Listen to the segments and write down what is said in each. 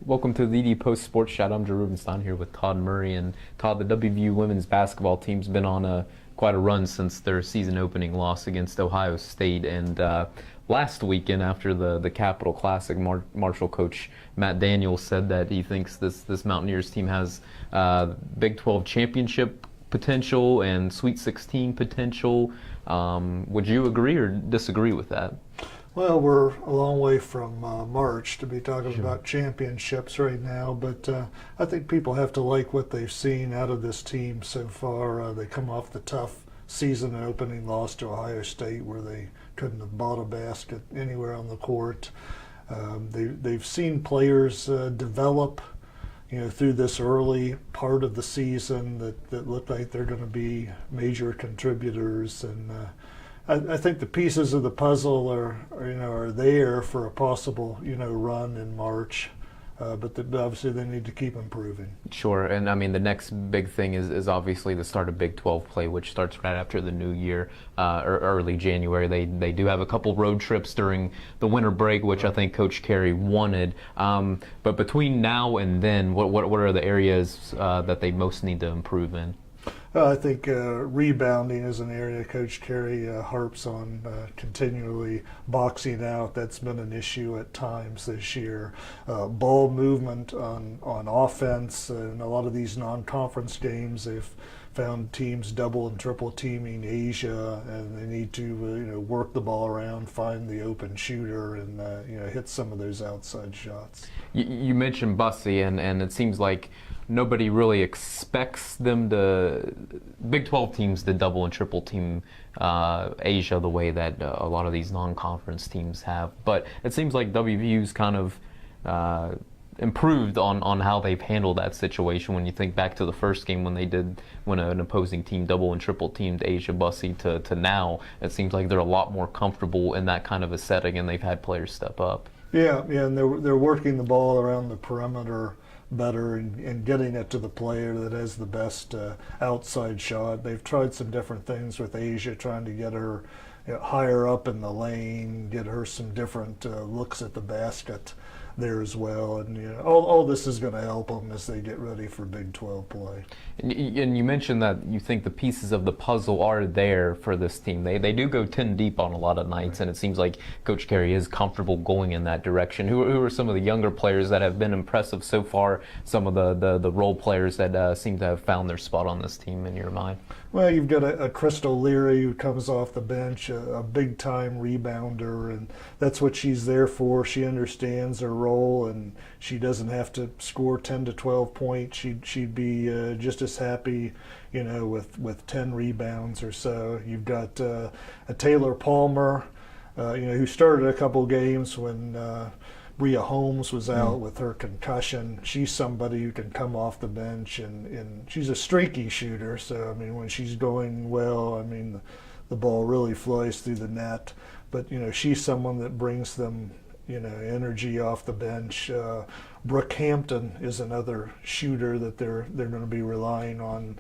Welcome to the Post Sports Chat. I'm Rubenstein here with Todd Murray. And Todd, the WVU women's basketball team's been on quite a run since their season opening loss against Ohio State. And last weekend, after the Capital Classic, Marshall coach Matt Daniels said that he thinks this Mountaineers team has Big 12 championship potential and Sweet 16 potential. Would you agree or disagree with that? Well, we're a long way from March to be talking about championships right now, but I think people have to like what they've seen out of this team so far. They come off the tough season opening loss to Ohio State where they couldn't have bought a basket anywhere on the court. They've seen players develop, through this early part of the season that look like they're going to be major contributors, and I think the pieces of the puzzle are there for a possible run in March, but obviously they need to keep improving. Sure, and I mean the next big thing is obviously the start of Big 12 play, which starts right after the new year, or early January. They do have a couple road trips during the winter break, which I think Coach Carey wanted. But between now and then, what are the areas that they most need to improve in? I think rebounding is an area Coach Carey harps on, continually boxing out. That's been an issue at times this year. Ball movement on offense. In a lot of these non-conference games, they've found teams double and triple teaming Asia, and they need to work the ball around, find the open shooter, and hit some of those outside shots. You mentioned Bussey, and it seems like nobody really expects them Big 12 teams to double and triple team Asia the way that a lot of these non-conference teams have. But it seems like WVU's kind of improved on how they've handled that situation. When you think back to the first game when an opposing team double and triple teamed Asia Bussey to now, it seems like they're a lot more comfortable in that kind of a setting, and they've had players step up. Yeah, and they're working the ball around the perimeter better and getting it to the player that has the best outside shot. They've tried some different things with Asia, trying to get her higher up in the lane, get her some different looks at the basket there as well, and all this is going to help them as they get ready for Big 12 play. And you mentioned that you think the pieces of the puzzle are there for this team. They do go 10 deep on a lot of nights, and it seems like Coach Carey is comfortable going in that direction. Who are some of the younger players that have been impressive so far, some of the role players that seem to have found their spot on this team in your mind? Well, you've got a Crystal Leary who comes off the bench, a big-time rebounder, and that's what she's there for. She understands her role, and she doesn't have to score 10 to 12 points. She'd be just as happy, with 10 rebounds or so. You've got a Taylor Palmer, who started a couple games when Bria Holmes was out with her concussion. She's somebody who can come off the bench, and she's a streaky shooter. So, I mean, when she's going well, the ball really flies through the net. But, she's someone that brings them, energy off the bench. Brooke Hampton is another shooter that they're going to be relying on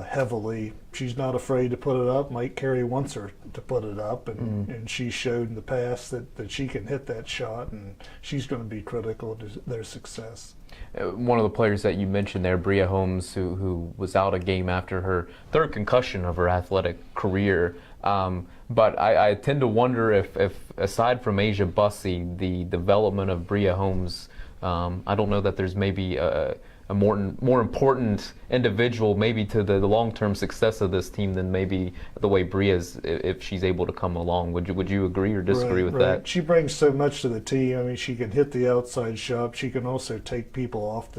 heavily. She's not afraid to put it up. Mike Carey wants her to put it up, and she showed in the past that she can hit that shot, and she's going to be critical to their success. One of the players that you mentioned there, Bria Holmes, who was out a game after her third concussion of her athletic career. But I tend to wonder if aside from Asia Bussey, the development of Bria Holmes, I don't know that there's maybe a more important individual maybe to the long-term success of this team than maybe the way Bria's, if she's able to come along. Would you agree or disagree with that? She brings so much to the team. She can hit the outside shot. She can also take people off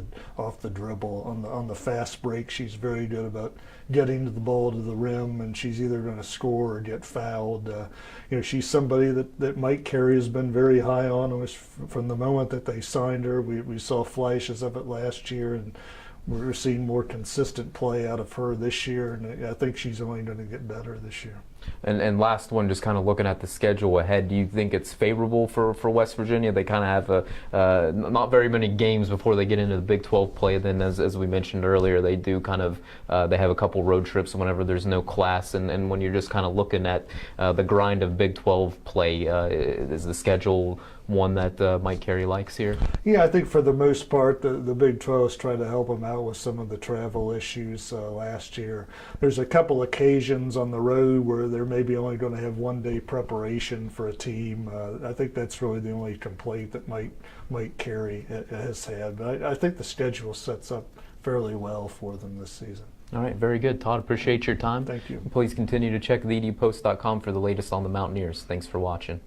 the dribble on the fast break. She's very good about getting to the ball to the rim, and she's either going to score or get fouled. She's somebody that Mike Carey has been very high on. It was from the moment that they signed her. We saw flashes of it last year, and we're seeing more consistent play out of her this year, and I think she's only going to get better this year. And last one, just kind of looking at the schedule ahead, do you think it's favorable for West Virginia? They kind of have not very many games before they get into the Big 12 play. Then, as we mentioned earlier, they do kind of they have a couple road trips whenever there's no class. And when you're just kind of looking at the grind of Big 12 play, is the schedule one that Mike Carey likes here? Yeah, I think for the most part, the Big 12 is trying to help them out with some of the travel issues last year. There's a couple occasions on the road where they're maybe only going to have 1 day preparation for a team. I think that's really the only complaint that Mike Carey has had. But I think the schedule sets up fairly well for them this season. All right, very good. Todd, appreciate your time. Thank you. Please continue to check theedpost.com for the latest on the Mountaineers. Thanks for watching.